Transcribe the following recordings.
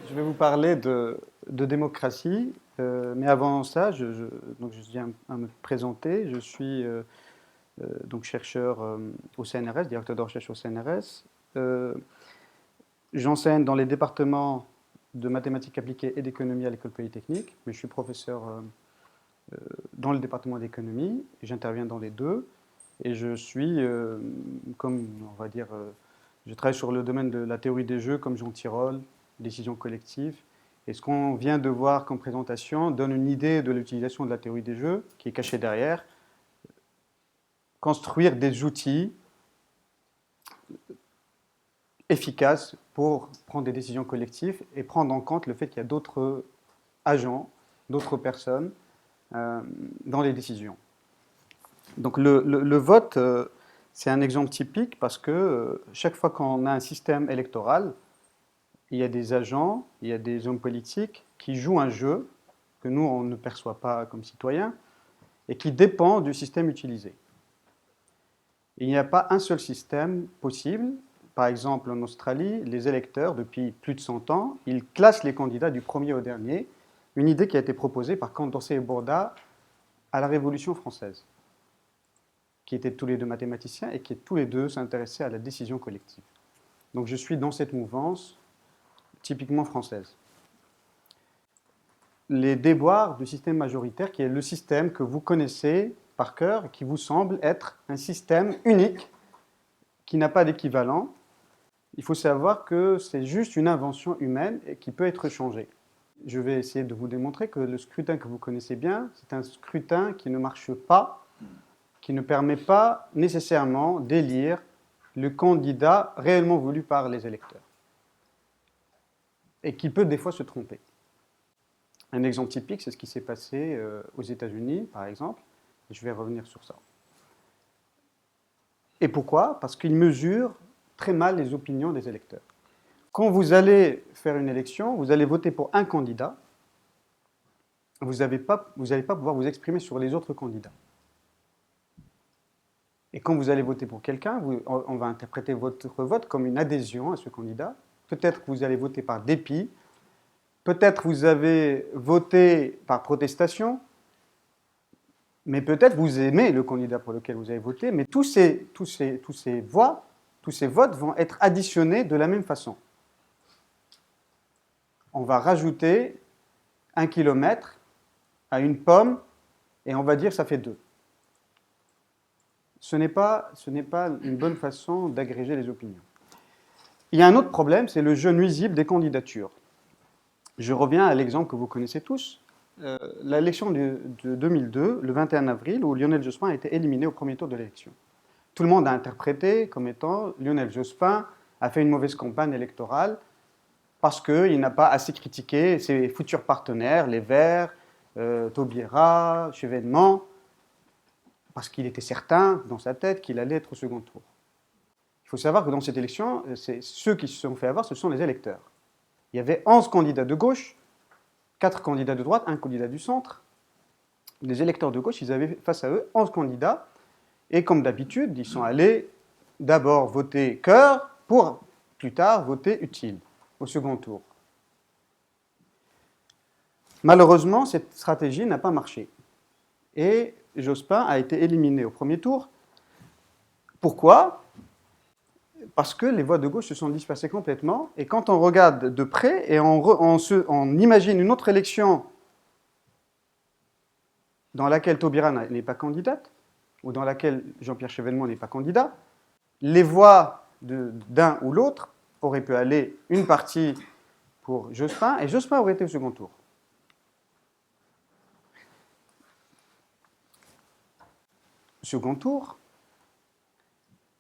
Je vais vous parler de démocratie, mais avant ça, donc je viens à me présenter. Je suis donc chercheur au CNRS, directeur de recherche au CNRS. Euh, J'enseigne dans les départements de mathématiques appliquées et d'économie à l'école polytechnique, mais je suis professeur dans le département d'économie. J'interviens dans les deux, et je suis, comme on va dire, je travaille sur le domaine de la théorie des jeux comme Jean Tirole, décision collective. Et ce qu'on vient de voir comme présentation donne une idée de l'utilisation de la théorie des jeux qui est cachée derrière. Construire des outils efficaces pour prendre des décisions collectives et prendre en compte le fait qu'il y a d'autres agents, d'autres personnes dans les décisions. Donc le vote, c'est un exemple typique parce que chaque fois qu'on a un système électoral, il y a des agents, il y a des hommes politiques qui jouent un jeu que nous, on ne perçoit pas comme citoyens et qui dépend du système utilisé. Il n'y a pas un seul système possible. Par exemple, en Australie, les électeurs, depuis plus de 100 ans, ils classent les candidats du premier au dernier, une idée qui a été proposée par Condorcet et Borda à la Révolution française, qui étaient tous les deux mathématiciens et qui tous les deux s'intéressaient à la décision collective. Donc je suis dans cette mouvance typiquement française. Les déboires du système majoritaire, qui est le système que vous connaissez par cœur, qui vous semble être un système unique, qui n'a pas d'équivalent. Il faut savoir que c'est juste une invention humaine et qui peut être changée. Je vais essayer de vous démontrer que le scrutin que vous connaissez bien, c'est un scrutin qui ne marche pas, qui ne permet pas nécessairement d'élire le candidat réellement voulu par les électeurs, et qui peut des fois se tromper. Un exemple typique, c'est ce qui s'est passé aux États-Unis, par exemple. Je vais revenir sur ça. Et pourquoi? Parce qu'ils mesurent très mal les opinions des électeurs. Quand vous allez faire une élection, vous allez voter pour un candidat, vous n'allez pas pouvoir vous exprimer sur les autres candidats. Et quand vous allez voter pour quelqu'un, on va interpréter votre vote comme une adhésion à ce candidat. Peut-être que vous allez voter par dépit, peut-être vous avez voté par protestation, mais peut-être vous aimez le candidat pour lequel vous avez voté, mais tous ces votes vont être additionnés de la même façon. On va rajouter 1 kilomètre à une pomme et on va dire ça fait 2. Ce n'est pas une bonne façon d'agréger les opinions. Il y a un autre problème, c'est le jeu nuisible des candidatures. Je reviens à l'exemple que vous connaissez tous. L'élection de 2002, le 21 avril, où Lionel Jospin a été éliminé au premier tour de l'élection. Tout le monde a interprété comme étant Lionel Jospin a fait une mauvaise campagne électorale parce qu'il n'a pas assez critiqué ses futurs partenaires, les Verts, Taubira, Chevènement, parce qu'il était certain dans sa tête qu'il allait être au second tour. Il faut savoir que dans cette élection, ceux qui se sont fait avoir, ce sont les électeurs. Il y avait 11 candidats de gauche, 4 candidats de droite, 1 candidat du centre. Les électeurs de gauche, ils avaient face à eux 11 candidats. Et comme d'habitude, ils sont allés d'abord voter cœur pour plus tard voter utile au second tour. Malheureusement, cette stratégie n'a pas marché. Et Jospin a été éliminé au premier tour. Pourquoi? Parce que les voix de gauche se sont dispersées complètement. Et quand on regarde de près et on imagine une autre élection dans laquelle Taubira n'est pas candidate, ou dans laquelle Jean-Pierre Chevènement n'est pas candidat, les voix d'un ou l'autre auraient pu aller une partie pour Jospin, et Jospin aurait été au second tour. Second tour,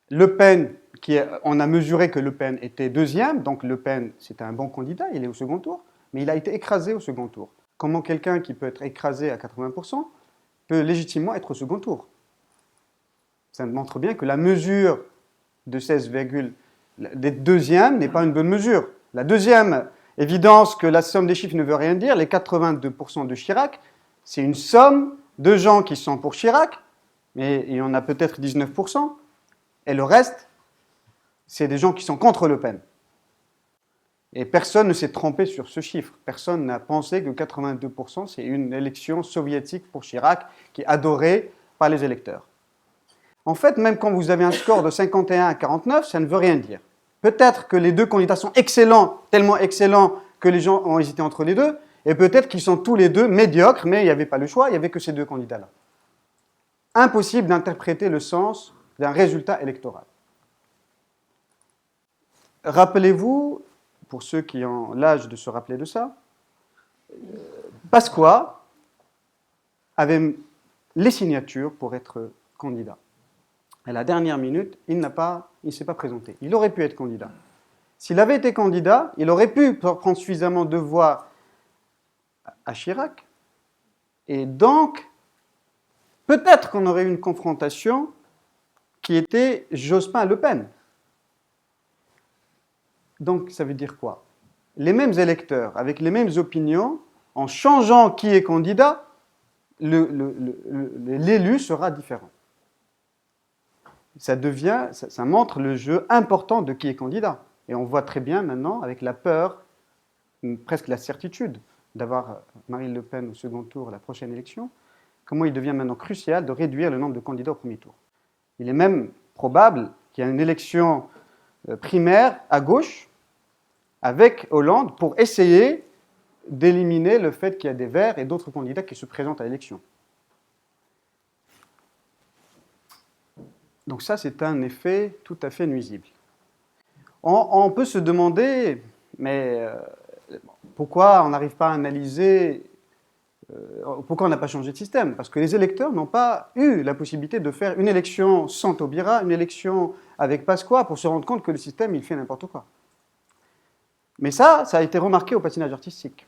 Le Pen, on a mesuré que Le Pen était deuxième, donc Le Pen, c'était un bon candidat, il est au second tour, mais il a été écrasé au second tour. Comment quelqu'un qui peut être écrasé à 80% peut légitimement être au second tour? Ça montre bien que la mesure de 16, des deuxièmes n'est pas une bonne mesure. La deuxième évidence que la somme des chiffres ne veut rien dire, les 82% de Chirac, c'est une somme de gens qui sont pour Chirac, mais il y en a peut-être 19%, et le reste, c'est des gens qui sont contre Le Pen. Et personne ne s'est trompé sur ce chiffre. Personne n'a pensé que 82%, c'est une élection soviétique pour Chirac, qui est adorée par les électeurs. En fait, même quand vous avez un score de 51 à 49, ça ne veut rien dire. Peut-être que les deux candidats sont excellents, tellement excellents que les gens ont hésité entre les deux, et peut-être qu'ils sont tous les deux médiocres, mais il n'y avait pas le choix, il n'y avait que ces deux candidats-là. Impossible d'interpréter le sens d'un résultat électoral. Rappelez-vous, pour ceux qui ont l'âge de se rappeler de ça, Pasqua avait les signatures pour être candidat. À la dernière minute, il ne s'est pas présenté. Il aurait pu être candidat. S'il avait été candidat, il aurait pu prendre suffisamment de voix à Chirac. Et donc, peut-être qu'on aurait eu une confrontation qui était Jospin-Le Pen. Donc, ça veut dire quoi? Les mêmes électeurs, avec les mêmes opinions, en changeant qui est candidat, l'élu sera différent. Ça montre le jeu important de qui est candidat. Et on voit très bien maintenant, avec la peur, presque la certitude d'avoir Marine Le Pen au second tour à la prochaine élection, comment il devient maintenant crucial de réduire le nombre de candidats au premier tour. Il est même probable qu'il y ait une élection primaire à gauche avec Hollande pour essayer d'éliminer le fait qu'il y a des Verts et d'autres candidats qui se présentent à l'élection. Donc ça, c'est un effet tout à fait nuisible. On peut se demander, mais pourquoi on n'arrive pas à analyser, pourquoi on n'a pas changé de système? Parce que les électeurs n'ont pas eu la possibilité de faire une élection sans Taubira, une élection avec Pasqua, pour se rendre compte que le système, il fait n'importe quoi. Mais ça a été remarqué au patinage artistique.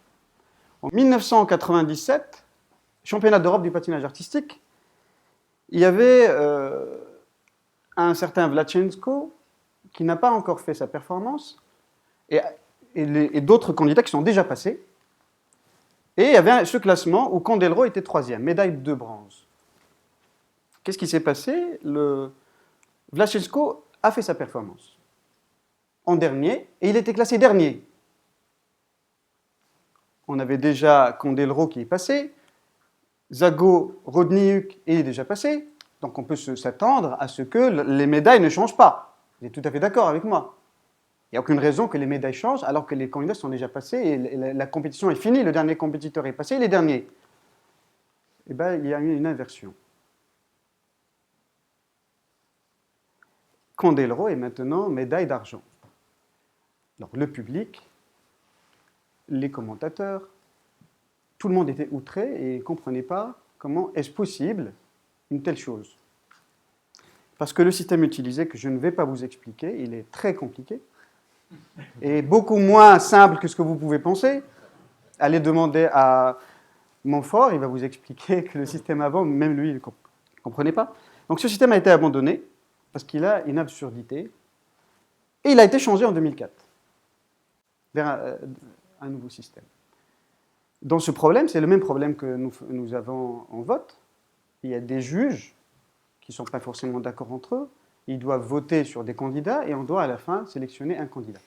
En 1997, championnat d'Europe du patinage artistique, il y avait un certain Vlachenko qui n'a pas encore fait sa performance et d'autres candidats qui sont déjà passés. Et il y avait ce classement où Candeloro était troisième, médaille de bronze. Qu'est-ce qui s'est passé? Vlachenko a fait sa performance en dernier et il était classé dernier. On avait déjà Candeloro qui est passé, Zago Rodniuk est déjà passé, donc on peut s'attendre à ce que les médailles ne changent pas. Vous êtes tout à fait d'accord avec moi. Il n'y a aucune raison que les médailles changent alors que les candidats sont déjà passés et la compétition est finie, le dernier compétiteur est passé, il est dernier. Eh bien, il y a eu une inversion. Candeloro est maintenant médaille d'argent. Donc le public, les commentateurs, tout le monde était outré et ne comprenait pas comment est-ce possible une telle chose. Parce que le système utilisé, que je ne vais pas vous expliquer, il est très compliqué et beaucoup moins simple que ce que vous pouvez penser. Allez demander à Montfort, il va vous expliquer que le système avant, même lui, il ne comprenait pas. Donc ce système a été abandonné parce qu'il a une absurdité et il a été changé en 2004 vers un nouveau système. Dans ce problème, c'est le même problème que nous avons en vote. Il y a des juges qui ne sont pas forcément d'accord entre eux. Ils doivent voter sur des candidats et on doit à la fin sélectionner un candidat.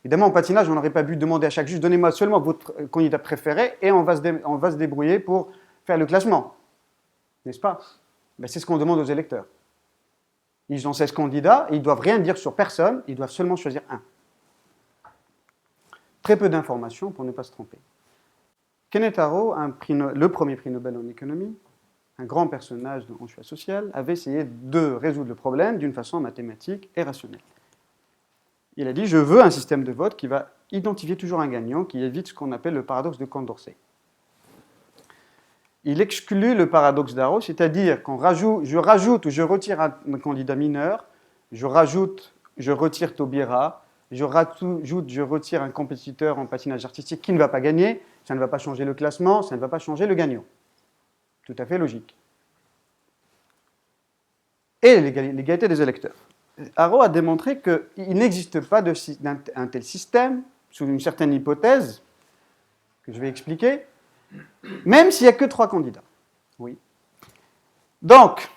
Évidemment, en patinage, on n'aurait pas pu demander à chaque juge « Donnez-moi seulement votre candidat préféré et on va se débrouiller pour faire le classement. » N'est-ce pas? Ben, c'est ce qu'on demande aux électeurs. Ils ont 16 candidats et ils ne doivent rien dire sur personne, ils doivent seulement choisir un. Très peu d'informations pour ne pas se tromper. Kenneth Arrow, le premier prix Nobel en économie, un grand personnage en choix social, avait essayé de résoudre le problème d'une façon mathématique et rationnelle. Il a dit « Je veux un système de vote qui va identifier toujours un gagnant, qui évite ce qu'on appelle le paradoxe de Condorcet. » Il exclut le paradoxe d'Arrow, c'est-à-dire je rajoute ou je retire un candidat mineur, je retire Taubira, je retire un compétiteur en patinage artistique qui ne va pas gagner, ça ne va pas changer le classement, ça ne va pas changer le gagnant. Tout à fait logique. Et l'égalité des électeurs. Arrow a démontré qu'il n'existe pas d'un tel système, sous une certaine hypothèse, que je vais expliquer, même s'il n'y a que 3 candidats. Oui. Donc,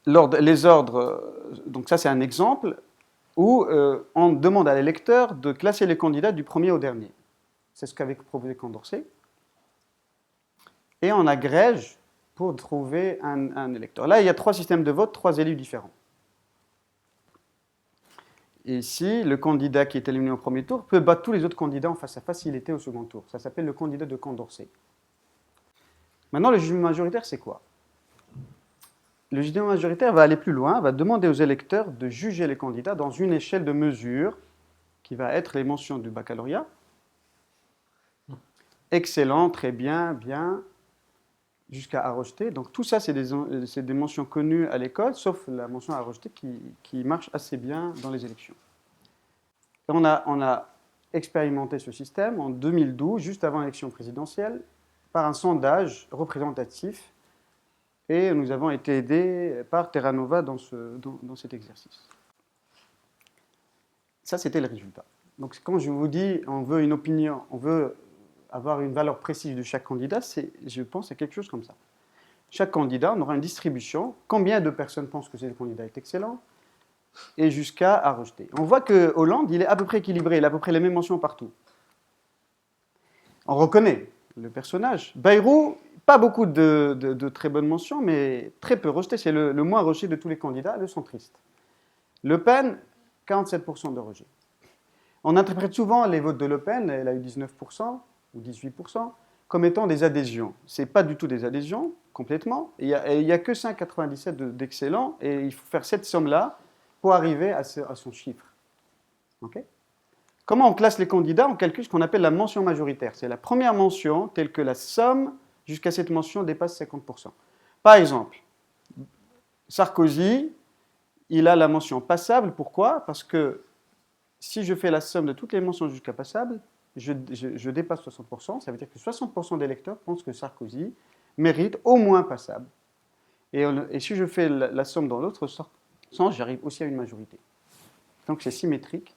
les ordres, donc ça c'est un exemple. où on demande à l'électeur de classer les candidats du premier au dernier. C'est ce qu'avait proposé Condorcet. Et on agrège pour trouver un électeur. Là, il y a 3 systèmes de vote, 3 élus différents. Et ici, le candidat qui est éliminé au premier tour peut battre tous les autres candidats en face à face s'il était au second tour. Ça s'appelle le candidat de Condorcet. Maintenant, le jugement majoritaire, c'est quoi? Le jugement majoritaire va aller plus loin, va demander aux électeurs de juger les candidats dans une échelle de mesure qui va être les mentions du baccalauréat. Excellent, très bien, bien, jusqu'à à rejeter. Donc tout ça, c'est des mentions connues à l'école, sauf la mention à rejeter qui marche assez bien dans les élections. Et on a expérimenté ce système en 2012, juste avant l'élection présidentielle, par un sondage représentatif. Et nous avons été aidés par Terra Nova dans cet exercice. Ça, c'était le résultat. Donc quand je vous dis on veut une opinion, on veut avoir une valeur précise de chaque candidat, je pense à quelque chose comme ça. Chaque candidat, on aura une distribution. Combien de personnes pensent que ce candidat est excellent? Et jusqu'à à rejeter. On voit que Hollande, il est à peu près équilibré, il a à peu près les mêmes mentions partout. On reconnaît le personnage. Bayrou, pas beaucoup de très bonnes mentions, mais très peu rejeté. C'est le moins rejeté de tous les candidats, le centriste. Le Pen, 47% de rejet. On interprète souvent les votes de Le Pen, elle a eu 19% ou 18%, comme étant des adhésions. Ce n'est pas du tout des adhésions, complètement. Il n'y a que 5,97 d'excellents, et il faut faire cette somme-là pour arriver à son chiffre. Okay? Comment on classe les candidats? On calcule ce qu'on appelle la mention majoritaire. C'est la première mention telle que la somme jusqu'à cette mention dépasse 50%. Par exemple, Sarkozy, il a la mention passable. Pourquoi? Parce que si je fais la somme de toutes les mentions jusqu'à passable, je dépasse 60%. Ça veut dire que 60% des électeurs pensent que Sarkozy mérite au moins passable. Et si je fais la somme dans l'autre sens, j'arrive aussi à une majorité. Donc c'est symétrique,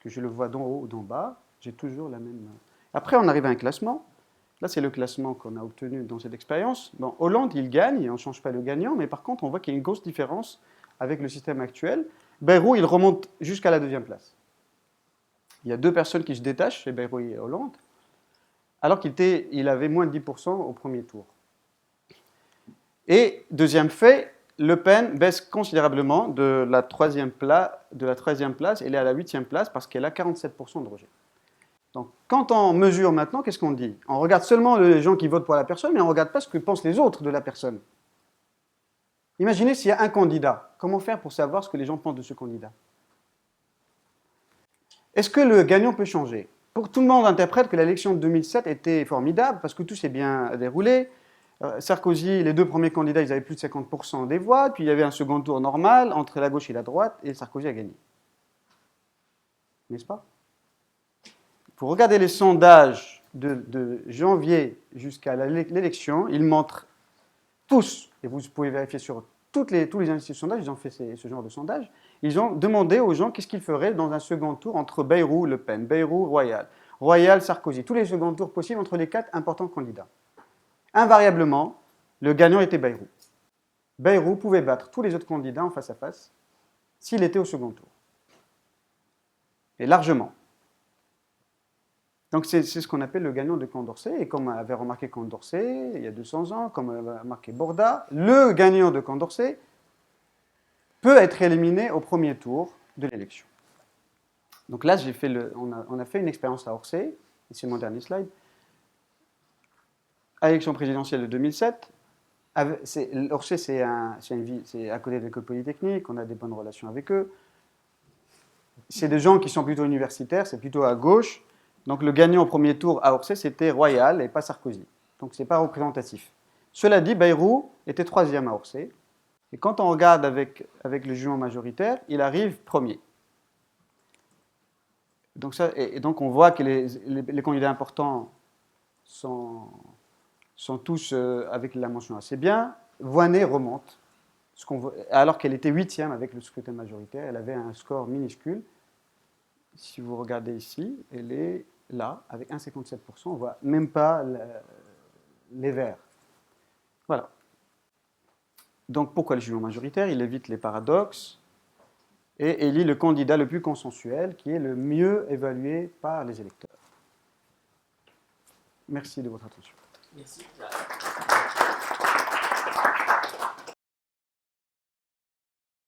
que je le vois d'en haut ou d'en bas, j'ai toujours la même. Après, on arrive à un classement. Là, c'est le classement qu'on a obtenu dans cette expérience. Bon, Hollande, il gagne, on ne change pas le gagnant, mais par contre, on voit qu'il y a une grosse différence avec le système actuel. Bayrou, il remonte jusqu'à la 2e place. Il y a 2 personnes qui se détachent, c'est Bayrou et Hollande, alors qu'il avait moins de 10% au premier tour. Et deuxième fait, Le Pen baisse considérablement de la 3e place, elle est à la 8e place parce qu'elle a 47% de rejet. Donc, quand on mesure maintenant, qu'est-ce qu'on dit? On regarde seulement les gens qui votent pour la personne, mais on ne regarde pas ce que pensent les autres de la personne. Imaginez s'il y a un candidat. Comment faire pour savoir ce que les gens pensent de ce candidat? Est-ce que le gagnant peut changer? Pour tout le monde interprète que l'élection de 2007 était formidable parce que tout s'est bien déroulé. Sarkozy, les 2 premiers candidats, ils avaient plus de 50% des voix, puis il y avait un second tour normal entre la gauche et la droite, et Sarkozy a gagné. N'est-ce pas? Pour regarder les sondages de janvier jusqu'à l'élection, ils montrent tous, et vous pouvez vérifier sur tous les instituts de sondage, ils ont fait ce genre de sondage, ils ont demandé aux gens qu'est-ce qu'ils feraient dans un second tour entre Bayrou, Le Pen, Bayrou, Royal, Royal, Sarkozy, tous les seconds tours possibles entre les 4 importants candidats. Invariablement, le gagnant était Bayrou. Bayrou pouvait battre tous les autres candidats en face à face s'il était au second tour. Et largement. Donc c'est ce qu'on appelle le gagnant de Condorcet. Et comme avait remarqué Condorcet il y a 200 ans, comme avait remarqué Borda, le gagnant de Condorcet peut être éliminé au premier tour de l'élection. Donc là, on a fait une expérience à Orsay, et c'est mon dernier slide. À l'élection présidentielle de 2007, Orsay, c'est à côté de l'école polytechnique, on a des bonnes relations avec eux. C'est des gens qui sont plutôt universitaires, c'est plutôt à gauche. Donc le gagnant au premier tour à Orsay, c'était Royal et pas Sarkozy. Donc ce n'est pas représentatif. Cela dit, Bayrou était 3e à Orsay. Et quand on regarde avec le jugement majoritaire, il arrive premier. Donc on voit que les candidats importants sont tous avec la mention assez bien. Voynet remonte, alors qu'elle était 8e avec le scrutin majoritaire. Elle avait un score minuscule. Si vous regardez ici, elle est là, avec 1,57%. On ne voit même pas les verts. Voilà. Donc pourquoi le jugement majoritaire? Il évite les paradoxes. et élit le candidat le plus consensuel, qui est le mieux évalué par les électeurs. Merci de votre attention. Merci.